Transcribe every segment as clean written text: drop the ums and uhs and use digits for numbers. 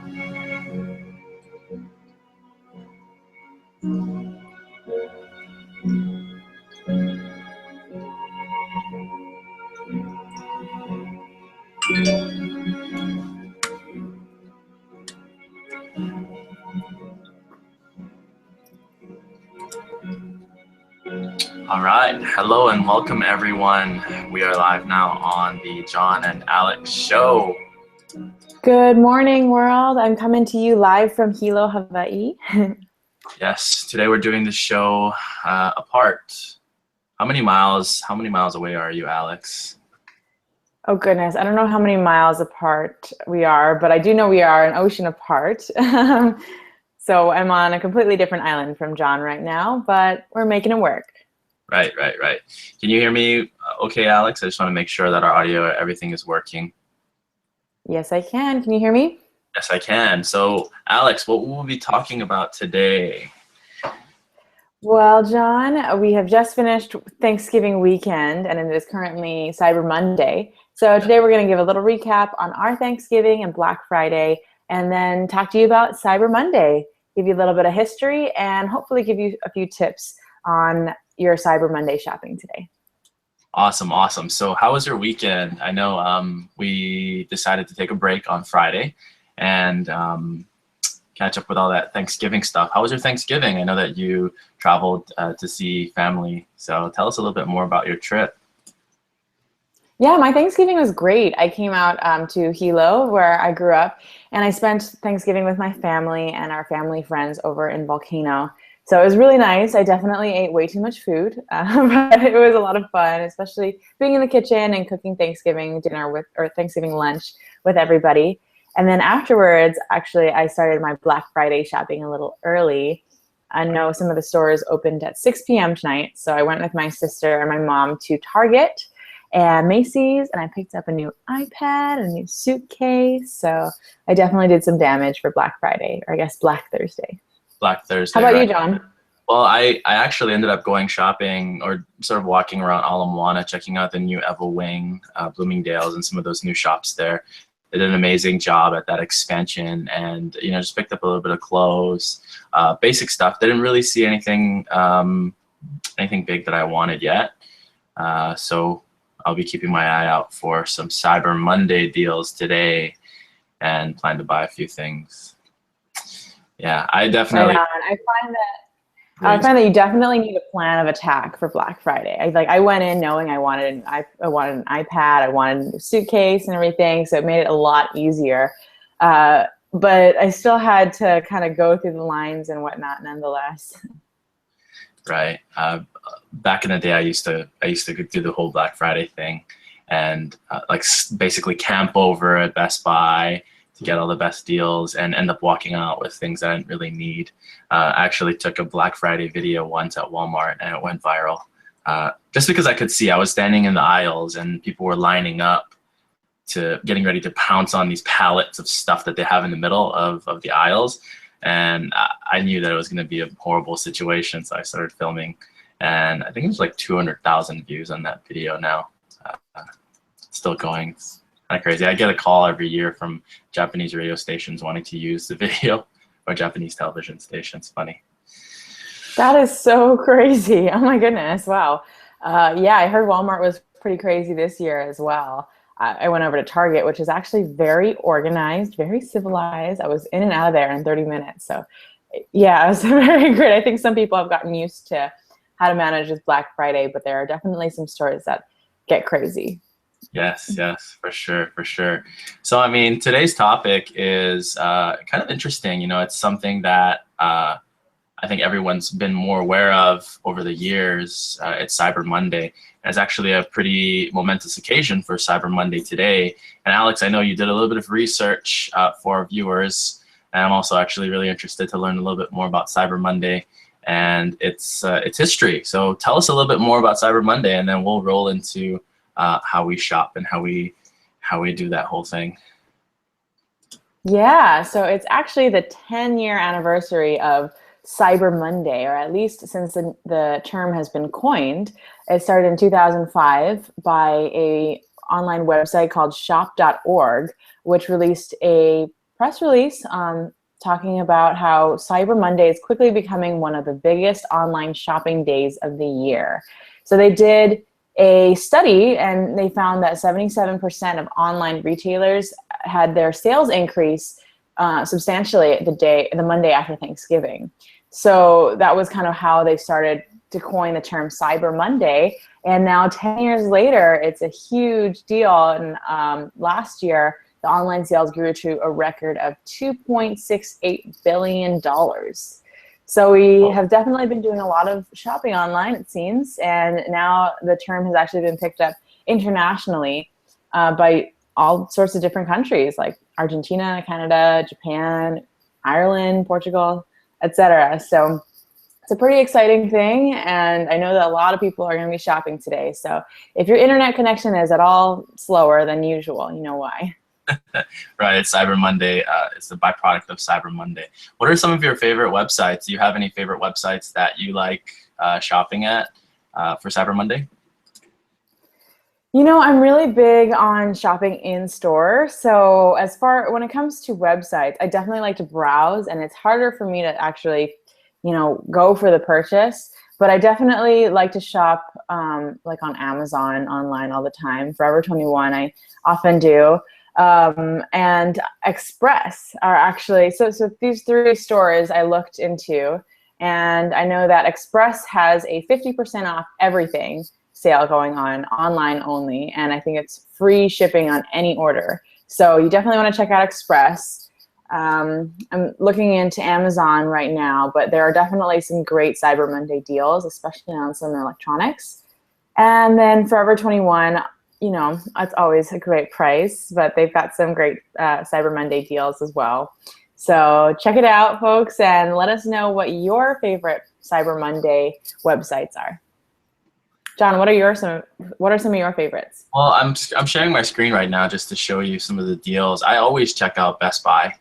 All right, hello and welcome everyone. We are live now on the John and Alex Show. Good morning, world. I'm coming to you live from Hilo, Hawaii. Yes, today we're doing the show apart. How many miles away are you, Alex? Oh goodness, I don't know how many miles apart we are, but I do know we are an ocean apart. So I'm on a completely different island from John right now, but we're making it work. Right. Can you hear me okay, Alex? I just want to make sure that our audio, everything is working. Yes, I can. Can you hear me? Yes, I can. So, Alex, what will we be talking about today? Well, John, we have just finished Thanksgiving weekend, and it is currently Cyber Monday. So today we're going to give a little recap on our Thanksgiving and Black Friday, and then talk to you about Cyber Monday, give you a little bit of history, and hopefully give you a few tips on your Cyber Monday shopping today. Awesome. So how was your weekend? I know we decided to take a break on Friday and catch up with all that Thanksgiving stuff. How was your Thanksgiving? I know that you traveled to see family. So tell us a little bit more about your trip. Yeah, my Thanksgiving was great. I came out to Hilo, where I grew up, and I spent Thanksgiving with my family and our family friends over in Volcano. So it was really nice. I definitely ate way too much food, but it was a lot of fun, especially being in the kitchen and cooking Thanksgiving dinner or Thanksgiving lunch with everybody. And then afterwards, actually, I started my Black Friday shopping a little early. I know some of the stores opened at 6 p.m. tonight, so I went with my sister and my mom to Target and Macy's, and I picked up a new iPad, a new suitcase. So I definitely did some damage for Black Friday, or I guess Black Thursday. Black Thursday. How about right? you, John? Well, I actually ended up going shopping or sort of walking around Ala Moana, checking out the new Evo Wing, Bloomingdale's, and some of those new shops there. They did an amazing job at that expansion, and just picked up a little bit of clothes, basic stuff. Didn't really see anything big that I wanted yet. So I'll be keeping my eye out for some Cyber Monday deals today, and plan to buy a few things. Yeah, I definitely. Right on. I find that you definitely need a plan of attack for Black Friday. I went in knowing I wanted an iPad, I wanted a suitcase and everything, so it made it a lot easier. But I still had to kind of go through the lines and whatnot, nonetheless. Right. Back in the day, I used to go through the whole Black Friday thing, and basically camp over at Best Buy to get all the best deals and end up walking out with things I didn't really need. I actually took a Black Friday video once at Walmart, and it went viral. Just because I could see, I was standing in the aisles and people were lining up to getting ready to pounce on these pallets of stuff that they have in the middle of the aisles. And I knew that it was going to be a horrible situation, so I started filming. And I think it was like 200,000 views on that video now. Still going. It's kind of crazy. I get a call every year from Japanese radio stations wanting to use the video, or Japanese television stations. Funny. That is so crazy. Oh my goodness. Wow. Yeah, I heard Walmart was pretty crazy this year as well. I went over to Target, which is actually very organized, very civilized. I was in and out of there in 30 minutes. So yeah, it was very great. I think some people have gotten used to how to manage this Black Friday, but there are definitely some stores that get crazy. Yes, for sure. So, I mean, today's topic is kind of interesting. It's something that I think everyone's been more aware of over the years. It's Cyber Monday. And it's actually a pretty momentous occasion for Cyber Monday today. And Alex, I know you did a little bit of research for our viewers, and I'm also actually really interested to learn a little bit more about Cyber Monday and its history. So tell us a little bit more about Cyber Monday, and then we'll roll into how we shop and how we do that whole thing. Yeah, so it's actually the 10-year anniversary of Cyber Monday, or at least since the term has been coined. It started in 2005 by a online website called shop.org, which released a press release talking about how Cyber Monday is quickly becoming one of the biggest online shopping days of the year. So they did a study and they found that 77% of online retailers had their sales increase substantially the Monday after Thanksgiving. So that was kind of how they started to coin the term Cyber Monday. And now 10 years later, it's a huge deal. And last year, the online sales grew to a record of $2.68 billion. So we have definitely been doing a lot of shopping online, it seems. And now the term has actually been picked up internationally by all sorts of different countries like Argentina, Canada, Japan, Ireland, Portugal, etc. So it's a pretty exciting thing, and I know that a lot of people are going to be shopping today. So if your internet connection is at all slower than usual, you know why. Right, it's Cyber Monday. It's the byproduct of Cyber Monday. What are some of your favorite websites? Do you have any favorite websites that you like shopping at for Cyber Monday? You know, I'm really big on shopping in store. So when it comes to websites, I definitely like to browse, and it's harder for me to actually, go for the purchase. But I definitely like to shop like on Amazon online all the time. Forever 21, I often do. And Express are actually, so these 3 stores I looked into, and I know that Express has a 50% off everything sale going on online only, and I think it's free shipping on any order. So you definitely want to check out Express. I'm looking into Amazon right now, but there are definitely some great Cyber Monday deals, especially on some electronics. And then Forever 21, it's always a great price, but they've got some great Cyber Monday deals as well. So check it out, folks, and let us know what your favorite Cyber Monday websites are. John, what are some of your favorites? Well, I'm sharing my screen right now just to show you some of the deals. I always check out Best Buy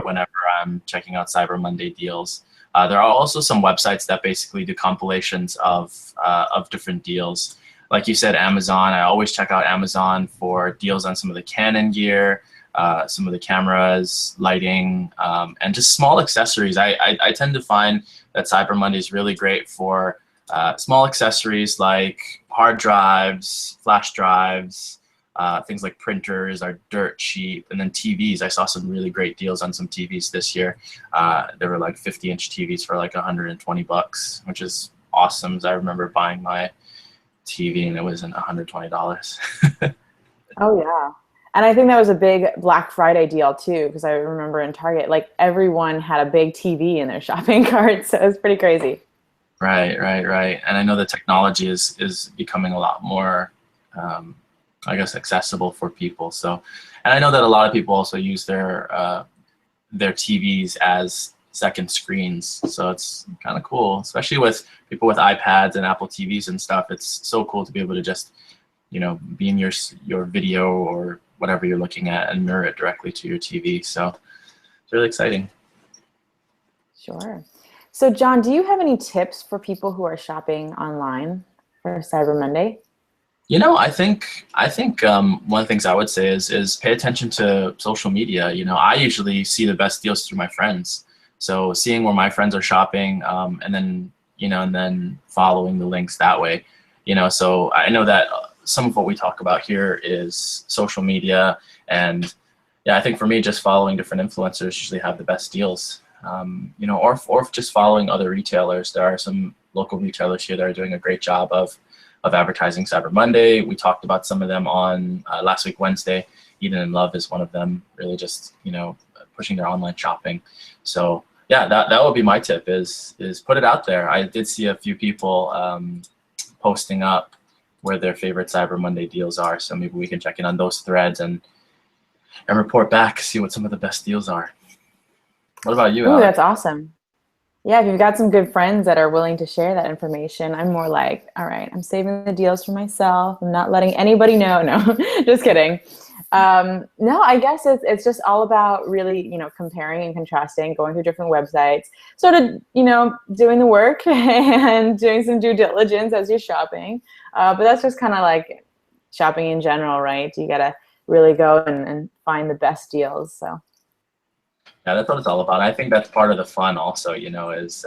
whenever I'm checking out Cyber Monday deals. There are also some websites that basically do compilations of different deals. Like you said, Amazon. I always check out Amazon for deals on some of the Canon gear, some of the cameras, lighting, and just small accessories. I tend to find that Cyber Monday is really great for small accessories like hard drives, flash drives, things like printers are dirt cheap. And then TVs, I saw some really great deals on some TVs this year. There were like 50-inch TVs for like $120, which is awesome. I remember buying my TV and it was $120. Oh yeah. And I think that was a big Black Friday deal too, because I remember in Target, like everyone had a big TV in their shopping cart. So it was pretty crazy. Right. And I know the technology is becoming a lot more, I guess, accessible for people. So, and I know that a lot of people also use their TVs as second screens. So it's kind of cool, especially with people with iPads and Apple TVs and stuff. It's so cool to be able to just, be in your video or whatever you're looking at and mirror it directly to your TV. So it's really exciting. Sure. So John, do you have any tips for people who are shopping online for Cyber Monday? I think one of the things I would say is pay attention to social media. I usually see the best deals through my friends. So seeing where my friends are shopping, and then following the links that way. So I know that some of what we talk about here is social media, and yeah, I think for me, just following different influencers usually have the best deals. Or just following other retailers. There are some local retailers here that are doing a great job of advertising Cyber Monday. We talked about some of them on last week, Wednesday. Eden and Love is one of them, really just, pushing their online shopping. So yeah, that would be my tip is put it out there. I did see a few people posting up where their favorite Cyber Monday deals are. So maybe we can check in on those threads and report back, see what some of the best deals are. What about you, Ooh, Alex? that's awesome. Yeah, if you've got some good friends that are willing to share that information, I'm more like, all right, I'm saving the deals for myself. I'm not letting anybody know. No, just kidding. No, I guess it's just all about really, comparing and contrasting, going through different websites, sort of, doing the work and doing some due diligence as you're shopping. But that's just kind of like shopping in general, right? You got to really go and find the best deals. So. Yeah, that's what it's all about. I think that's part of the fun also, is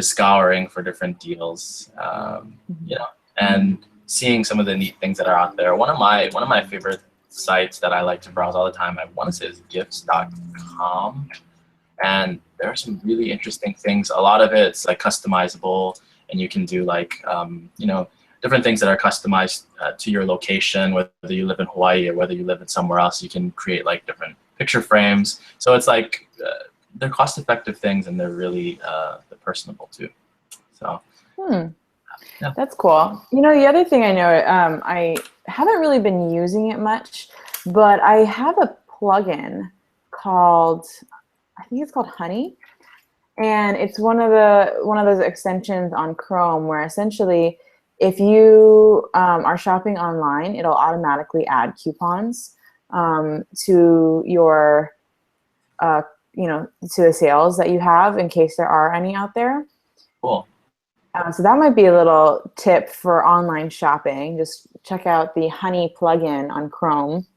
scouring for different deals, and seeing some of the neat things that are out there. One of my favorite sites that I like to browse all the time, I want to say, is gifts.com. And there are some really interesting things. A lot of it's like customizable, and you can do like different things that are customized to your location, whether you live in Hawaii or whether you live in somewhere else. You can create like different picture frames. So it's like they're cost-effective things, and they're really they're personable too. So yeah. That's cool. The other thing I know, I haven't really been using it much, but I have a plugin called, I think it's called Honey, and it's one of those extensions on Chrome where essentially, if you are shopping online, it'll automatically add coupons to your, to the sales that you have in case there are any out there. Cool. So that might be a little tip for online shopping. Just check out the Honey plugin on Chrome.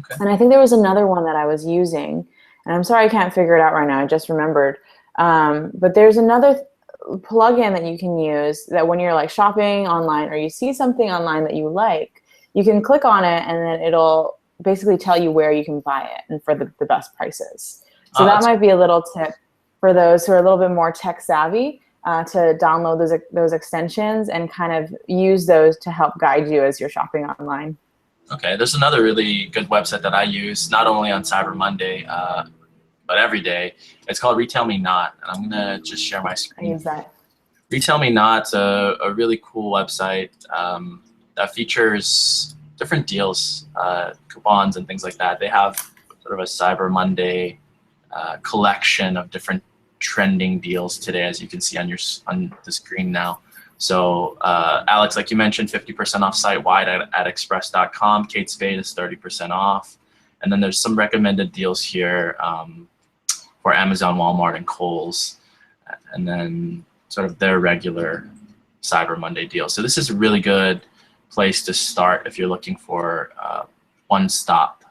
Okay. And I think there was another one that I was using, and I'm sorry I can't figure it out right now. I just remembered. But there's another plugin that you can use that when you're like shopping online or you see something online that you like, you can click on it and then it'll basically tell you where you can buy it and for the best prices. So that might be a little tip for those who are a little bit more tech savvy, to download those extensions and kind of use those to help guide you as you're shopping online. Okay, there's another really good website that I use, not only on Cyber Monday, but every day. It's called Retail Me Not, and I'm gonna just share my screen. I use that. Retail Me Not's a really cool website that features different deals, coupons, and things like that. They have sort of a Cyber Monday collection of different trending deals today, as you can see on the screen now. So Alex, like you mentioned, 50% off site-wide at express.com. Kate Spade is 30% off. And then there's some recommended deals here for Amazon, Walmart, and Kohl's. And then sort of their regular Cyber Monday deal. So this is a really good place to start if you're looking for one stop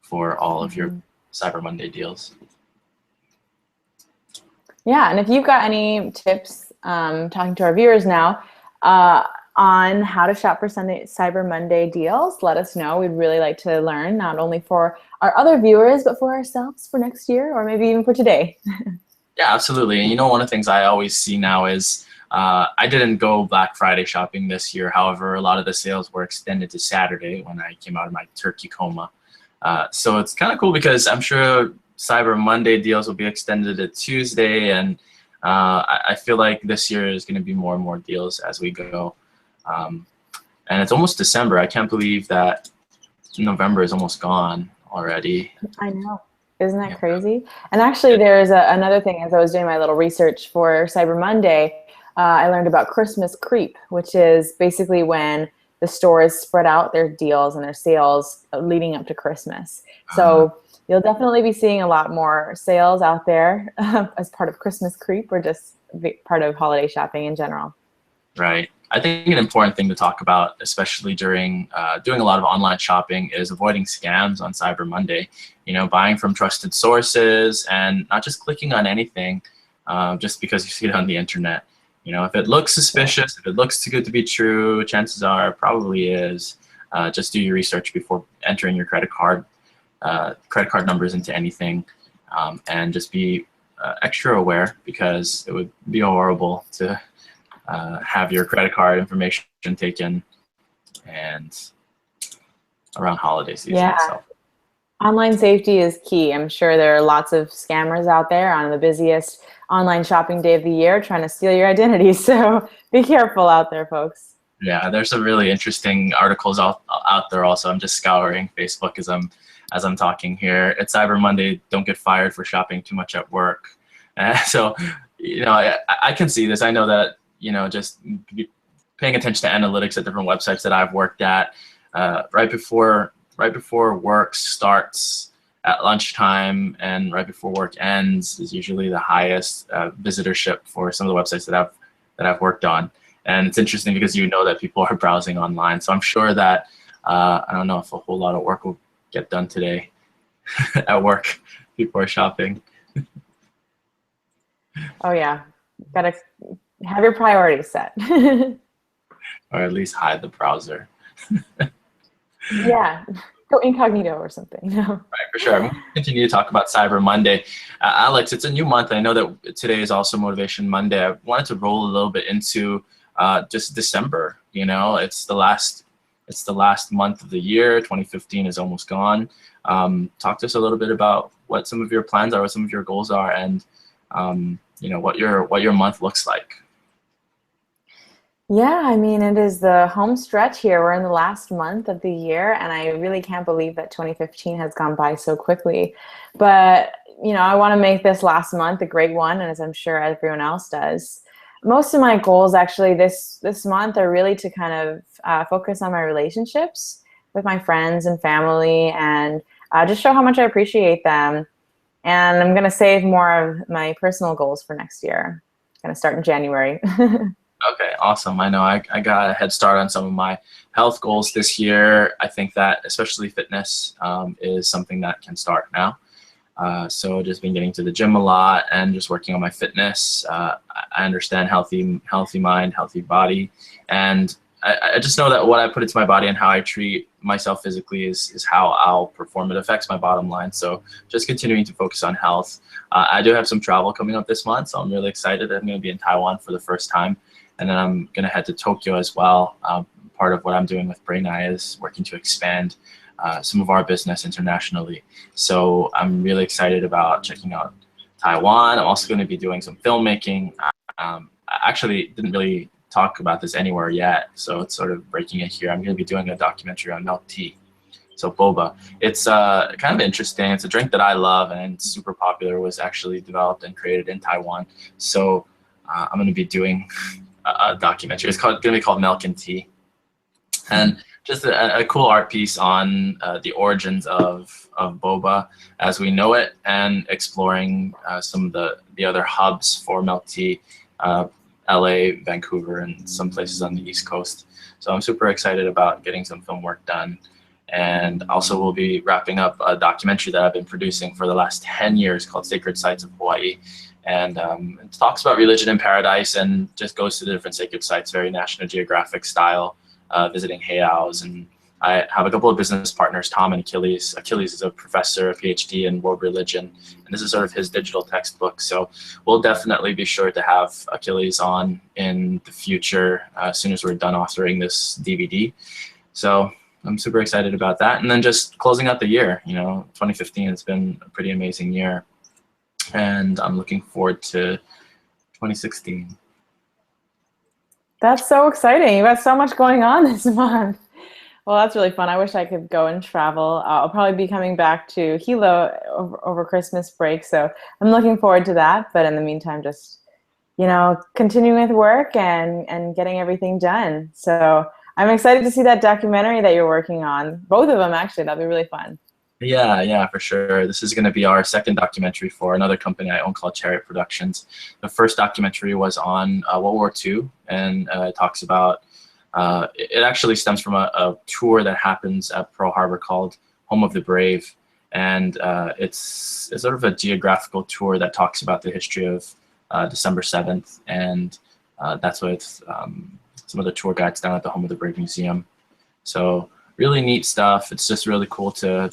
for all of your Cyber Monday deals. Yeah, and if you've got any tips, talking to our viewers now, on how to shop for Cyber Monday deals, let us know. We'd really like to learn, not only for our other viewers, but for ourselves for next year, or maybe even for today. Yeah, absolutely. And one of the things I always see now is I didn't go Black Friday shopping this year. However, a lot of the sales were extended to Saturday when I came out of my turkey coma. So it's kind of cool because I'm sure Cyber Monday deals will be extended to Tuesday, and I feel like this year is going to be more and more deals as we go. And it's almost December. I can't believe that November is almost gone already. I know. Isn't that crazy? And actually, there's another thing. As I was doing my little research for Cyber Monday, I learned about Christmas creep, which is basically when the stores spread out their deals and their sales leading up to Christmas. So you'll definitely be seeing a lot more sales out there as part of Christmas creep, or just part of holiday shopping in general. Right. I think an important thing to talk about, especially during doing a lot of online shopping, is avoiding scams on Cyber Monday. Buying from trusted sources and not just clicking on anything just because you see it on the internet. If it looks suspicious, if it looks too good to be true, chances are it probably is. Just do your research before entering your credit card numbers into anything, and just be extra aware, because it would be horrible to have your credit card information taken, and around holiday season. Yeah. So. Online safety is key. I'm sure there are lots of scammers out there on the busiest online shopping day of the year trying to steal your identity. So be careful out there, folks. Yeah, there's some really interesting articles out there also. I'm just scouring Facebook as I'm talking here. It's Cyber Monday. Don't get fired for shopping too much at work. So, I can see this. I know that, just paying attention to analytics at different websites that I've worked at, right before work starts at lunchtime and right before work ends is usually the highest visitorship for some of the websites that I've worked on. And it's interesting because that people are browsing online. So I'm sure that I don't know if a whole lot of work will get done today at work, before shopping. Oh yeah, gotta have your priorities set. Or at least hide the browser. Yeah, go incognito or something. No. Right, for sure. We'll continue to talk about Cyber Monday. Alex, it's a new month. I know that today is also Motivation Monday. I wanted to roll a little bit into just December. You know, it's the last month of the year. 2015 is almost gone. Talk to us a little bit about what some of your plans are, what some of your goals are, and you know, what your month looks like. Yeah, I mean, it is the home stretch here. We're in the last month of the year, and I really can't believe that 2015 has gone by so quickly. But, you know, I want to make this last month a great one, and as I'm sure everyone else does. Most of my goals actually this month are really to kind of focus on my relationships with my friends and family, and just show how much I appreciate them. And I'm going to save more of my personal goals for next year. Going to start in January. Okay, awesome. I know I got a head start on some of my health goals this year. I think that especially fitness is something that can start now. So just been getting to the gym a lot and just working on my fitness. I understand healthy mind, healthy body. And I just know that what I put into my body and how I treat myself physically is how I'll perform. It affects my bottom line. So just continuing to focus on health. I do have some travel coming up this month, so I'm really excited. I'm going to be in Taiwan for the first time. And then I'm going to head to Tokyo as well. Part of what I'm doing with Brain Eye is working to expand some of our business internationally. So I'm really excited about checking out Taiwan. I'm also going to be doing some filmmaking. I actually didn't really talk about this anywhere yet, so it's sort of breaking it here. I'm going to be doing a documentary on milk tea. So boba. It's kind of interesting. It's a drink that I love and it's super popular. It was actually developed and created in Taiwan. So I'm going to be doing a documentary. It's going to be called Milk and Tea, and just a cool art piece on the origins of boba as we know it, and exploring some of the other hubs for milk tea, LA, Vancouver, and some places on the East Coast. So I'm super excited about getting some film work done. And also we'll be wrapping up a documentary that I've been producing for the last 10 years called Sacred Sites of Hawaii. And it talks about religion in paradise and just goes to the different sacred sites, very National Geographic style, visiting heiaus. And I have a couple of business partners, Tom and Achilles. Achilles is a professor, a PhD in world religion, and this is sort of his digital textbook. So we'll definitely be sure to have Achilles on in the future as soon as we're done authoring this DVD. So I'm super excited about that. And then just closing out the year, you know, 2015 has been a pretty amazing year. And I'm looking forward to 2016. That's so exciting. You've got so much going on this month. Well, that's really fun. I wish I could go and travel. I'll probably be coming back to Hilo over Christmas break, so I'm looking forward to that. But in the meantime, just, you know, continuing with work and getting everything done. So I'm excited to see that documentary that you're working on. Both of them, actually. That'll be really fun. Yeah, for sure. This is going to be our second documentary for another company I own called Chariot Productions. The first documentary was on World War II, and it talks about, it actually stems from a tour that happens at Pearl Harbor called Home of the Brave. And it's sort of a geographical tour that talks about the history of December 7th. And that's with some of the tour guides down at the Home of the Brave Museum. So really neat stuff. It's just really cool to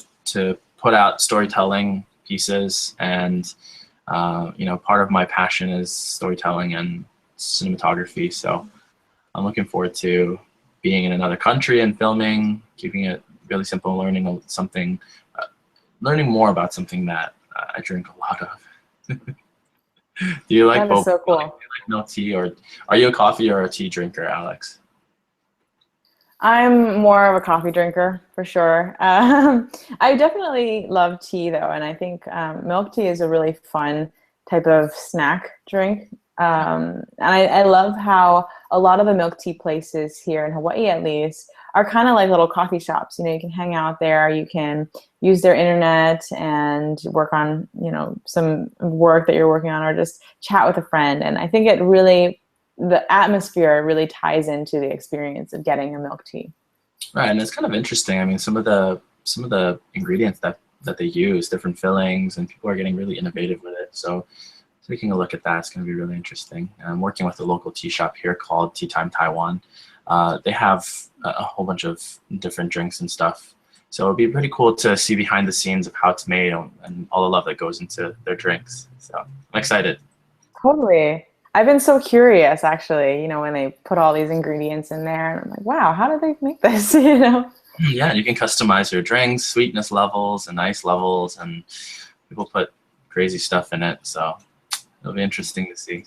put out storytelling pieces, and you know, part of my passion is storytelling and cinematography. So I'm looking forward to being in another country and filming, keeping it really simple, learning more about something that I drink a lot of. Do you like That is both? so cool. Do you like milk tea, or are you a coffee or a tea drinker, Alex? I'm more of a coffee drinker for sure. I definitely love tea though, and I think milk tea is a really fun type of snack drink. And I love how a lot of the milk tea places here in Hawaii, at least, are kind of like little coffee shops. You know, you can hang out there, you can use their internet and work on, you know, some work that you're working on, or just chat with a friend. And I think it really, the atmosphere really ties into the experience of getting a milk tea. Right, and it's kind of interesting. I mean, some of the ingredients that that they use, different fillings, and people are getting really innovative with it. So taking a look at that is going to be really interesting. I'm working with a local tea shop here called Tea Time Taiwan. They have a whole bunch of different drinks and stuff. So it'd be pretty cool to see behind the scenes of how it's made and all the love that goes into their drinks. So I'm excited. Totally. I've been so curious, actually, you know, when they put all these ingredients in there, and I'm like, wow, how did they make this, you know? Yeah, you can customize your drinks, sweetness levels and ice levels, and people put crazy stuff in it. So it'll be interesting to see.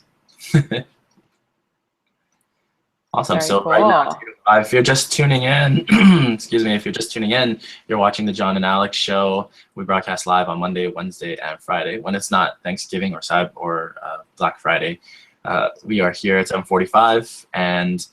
Awesome. Very So cool. right now, if you're just tuning in, excuse me, if you're just tuning in, you're watching the John and Alex show. We broadcast live on Monday, Wednesday, and Friday. When it's not Thanksgiving or Black Friday, we are here at 7:45, and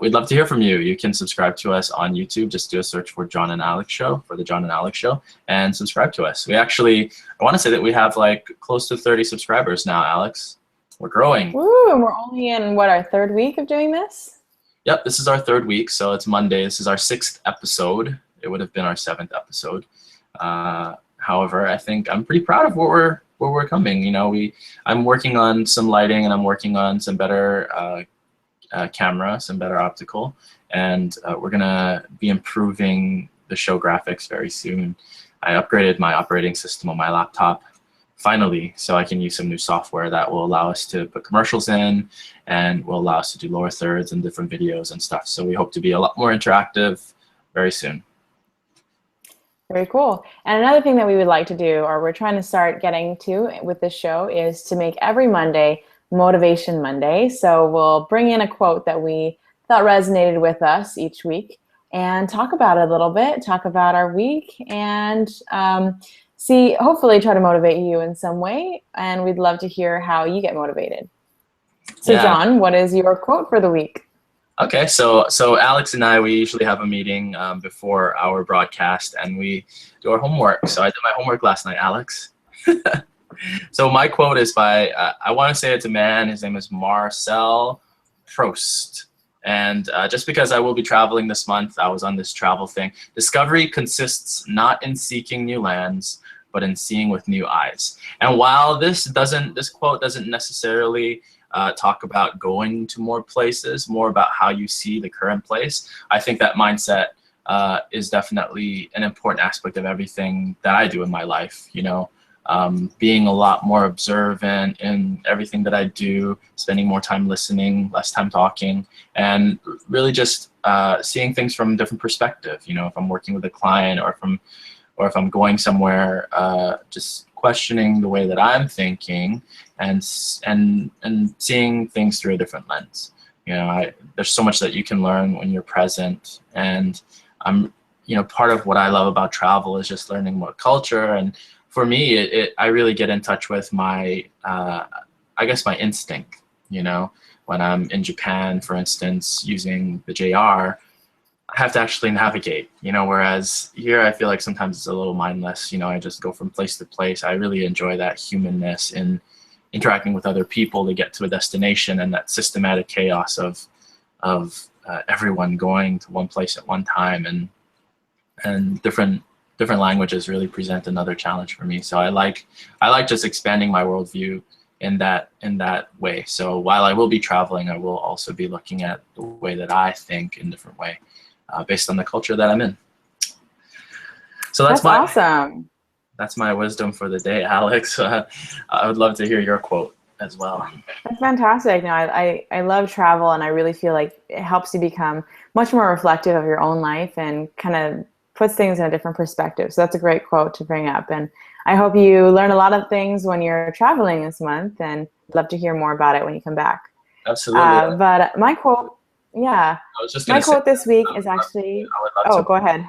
we'd love to hear from you. You can subscribe to us on YouTube. Just do a search for John and Alex show, for the John and Alex show, and subscribe to us. We actually, I want to say that we have like close to 30 subscribers now, Alex. We're growing. Woo, and we're only in, what, our third week of doing this? Yep, this is our third week, so it's Monday. This is our 6th episode. It would have been our 7th episode. However, I think I'm pretty proud of where we're coming. You know, I'm working on some lighting, and I'm working on some better camera, some better optical, and we're gonna be improving the show graphics very soon. I upgraded my operating system on my laptop finally, so I can use some new software that will allow us to put commercials in and will allow us to do lower thirds and different videos and stuff. So we hope to be a lot more interactive very soon. Very cool. And another thing that we would like to do, or we're trying to start getting to with this show, is to make every Monday Motivation Monday. So we'll bring in a quote that we thought resonated with us each week and talk about it a little bit, talk about our week, and hopefully try to motivate you in some way. And we'd love to hear how you get motivated. So Yeah. John, what is your quote for the week? Okay, so Alex and I, we usually have a meeting before our broadcast, and we do our homework. So I did my homework last night, Alex. So my quote is by, I want to say it's a man. His name is Marcel Proust. And just because I will be traveling this month, I was on this travel thing. Discovery consists not in seeking new lands, but in seeing with new eyes. And while this quote doesn't necessarily talk about going to more places, more about how you see the current place, I think that mindset is definitely an important aspect of everything that I do in my life. You know, being a lot more observant in everything that I do, spending more time listening, less time talking, and really just seeing things from a different perspective. You know, if I'm working with a client or if I'm going somewhere, just questioning the way that I'm thinking and seeing things through a different lens. You know, there's so much that you can learn when you're present, and part of what I love about travel is just learning more culture. And for me, I really get in touch with my, I guess my instinct. You know, when I'm in Japan, for instance, using the JR, I have to actually navigate, you know, whereas here I feel like sometimes it's a little mindless. You know, I just go from place to place. I really enjoy that humanness in interacting with other people to get to a destination, and that systematic chaos of everyone going to one place at one time, and different languages really present another challenge for me. So I like just expanding my worldview in that way. So while I will be traveling, I will also be looking at the way that I think in a different way, based on the culture that I'm in. So that's awesome. That's my wisdom for the day, Alex. I would love to hear your quote as well. That's fantastic. No, I love travel, and I really feel like it helps you become much more reflective of your own life and kind of puts things in a different perspective. So that's a great quote to bring up. And I hope you learn a lot of things when you're traveling this month, and I'd love to hear more about it when you come back. Absolutely. But my quote, quote this week is actually, go ahead.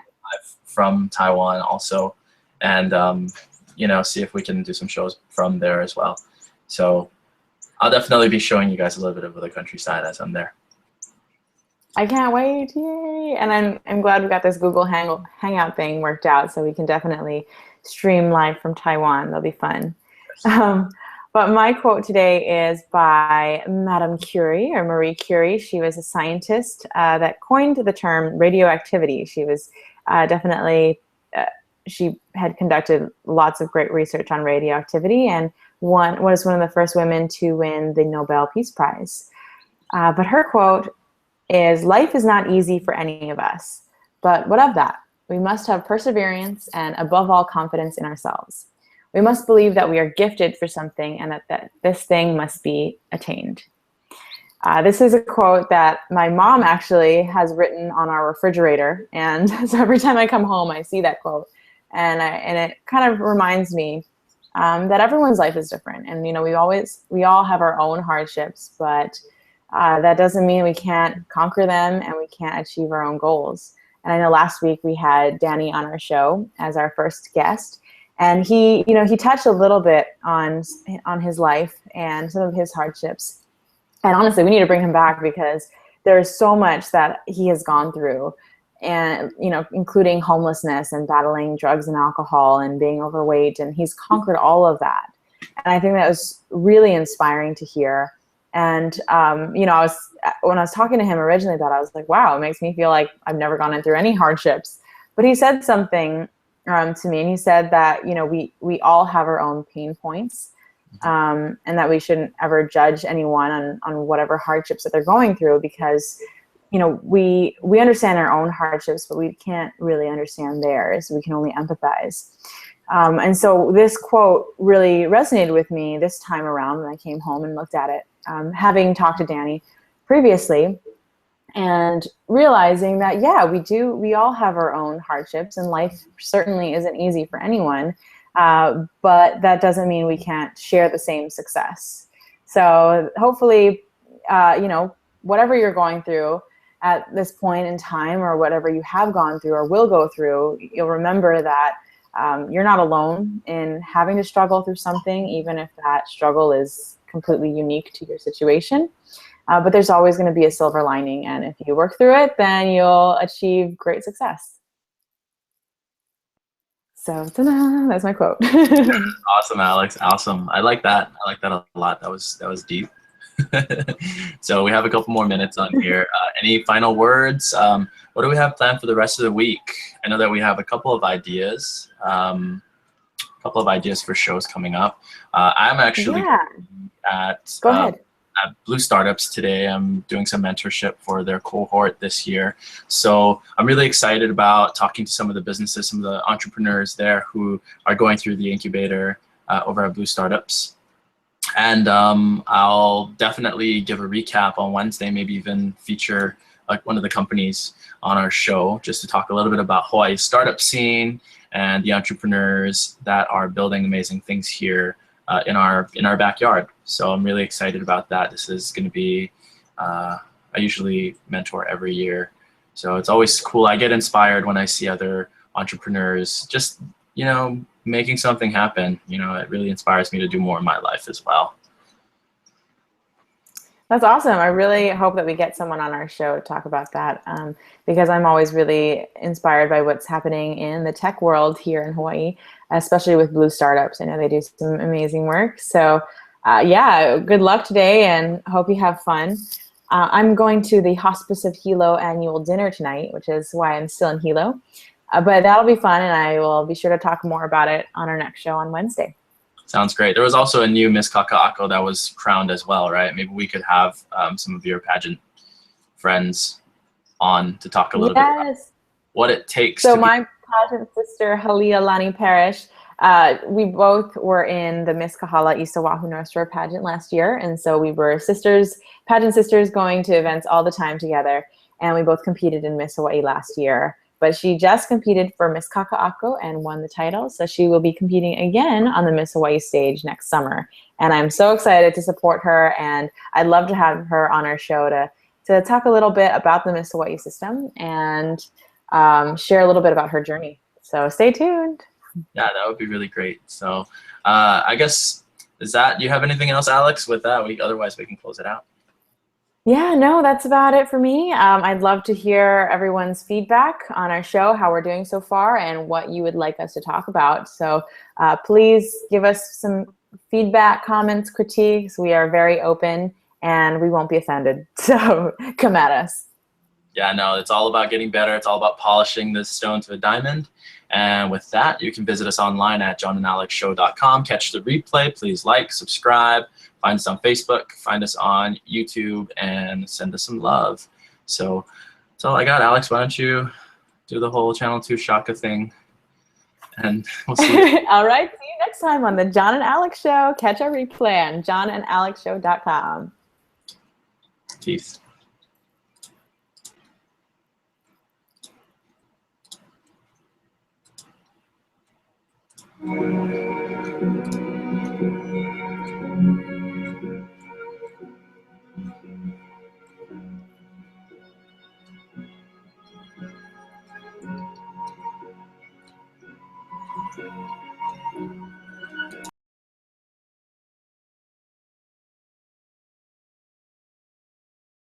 From Taiwan also, and see if we can do some shows from there as well. So I'll definitely be showing you guys a little bit of the countryside as I'm there. I can't wait, yay! And I'm glad we got this Google Hangout thing worked out, so we can definitely stream live from Taiwan. That'll be fun. But my quote today is by Madame Curie, or Marie Curie. She was a scientist that coined the term radioactivity. She was definitely she had conducted lots of great research on radioactivity and was one of the first women to win the Nobel Peace Prize. But her quote is, "Life is not easy for any of us, but what of that? We must have perseverance and, above all, confidence in ourselves. We must believe that we are gifted for something and that this thing must be attained." This is a quote that my mom actually has written on our refrigerator, and so every time I come home, I see that quote, and it kind of reminds me that everyone's life is different, and we all have our own hardships, but that doesn't mean we can't conquer them and we can't achieve our own goals. And I know last week we had Danny on our show as our first guest, and he touched a little bit on his life and some of his hardships. And honestly, we need to bring him back because there's so much that he has gone through, and including homelessness and battling drugs and alcohol and being overweight, and he's conquered all of that. And I think that was really inspiring to hear. And when I was talking to him originally about it, I was like, wow, it makes me feel like I've never gone through any hardships. But he said something to me, and he said that we all have our own pain points. And that we shouldn't ever judge anyone on whatever hardships that they're going through, because we understand our own hardships, but we can't really understand theirs. We can only empathize. And so this quote really resonated with me this time around when I came home and looked at it, having talked to Danny previously, and realizing that, yeah, we all have our own hardships, and life certainly isn't easy for anyone. But that doesn't mean we can't share the same success. So hopefully, whatever you're going through at this point in time, or whatever you have gone through or will go through, you'll remember that you're not alone in having to struggle through something, even if that struggle is completely unique to your situation. But there's always going to be a silver lining, and if you work through it, then you'll achieve great success. So ta-da, that's my quote. Awesome, Alex. Awesome. I like that. I like that a lot. That was deep. So we have a couple more minutes on here. Any final words? What do we have planned for the rest of the week? I know that we have a couple of ideas. For shows coming up. I'm actually at Go ahead. At Blue Startups today. I'm doing some mentorship for their cohort this year. So I'm really excited about talking to some of the businesses, some of the entrepreneurs there who are going through the incubator over at Blue Startups. And I'll definitely give a recap on Wednesday, maybe even feature like one of the companies on our show, just to talk a little bit about Hawaii's startup scene and the entrepreneurs that are building amazing things here in our backyard. So I'm really excited about that. This is going to be, I usually mentor every year. So it's always cool. I get inspired when I see other entrepreneurs just, making something happen. It really inspires me to do more in my life as well. That's awesome. I really hope that we get someone on our show to talk about that, because I'm always really inspired by what's happening in the tech world here in Hawaii, especially with Blue Startups. I know they do some amazing work. So yeah, good luck today and hope you have fun. I'm going to the Hospice of Hilo annual dinner tonight, which is why I'm still in Hilo. But that'll be fun, and I will be sure to talk more about it on our next show on Wednesday. Sounds great. There was also a new Miss Kaka'ako that was crowned as well, right? Maybe we could have some of your pageant friends on to talk a little bit about what it takes. So my pageant sister, Halia Lani Parrish, we both were in the Miss Kahala East Oahu North Shore pageant last year. And so we were pageant sisters, going to events all the time together. And we both competed in Miss Hawaii last year. But she just competed for Miss Kaka'ako and won the title. So she will be competing again on the Miss Hawaii stage next summer. And I'm so excited to support her. And I'd love to have her on our show to talk a little bit about the Miss Hawaii system and share a little bit about her journey. So stay tuned. Yeah, that would be really great. So I guess, do you have anything else, Alex, with that? Otherwise, we can close it out. Yeah, no, that's about it for me. I'd love to hear everyone's feedback on our show, how we're doing so far, and what you would like us to talk about. So please give us some feedback, comments, critiques. We are very open, and we won't be offended. So come at us. Yeah, no, it's all about getting better. It's all about polishing this stone to a diamond. And with that, you can visit us online at JohnAndAlexShow.com. Catch the replay. Please like, subscribe, find us on Facebook, find us on YouTube, and send us some love. So that's all I got. Alex, why don't you do the whole Channel 2 Shaka thing? And we'll see you. All right. See you next time on the John and Alex Show. Catch our replay on JohnAndAlexShow.com. Peace.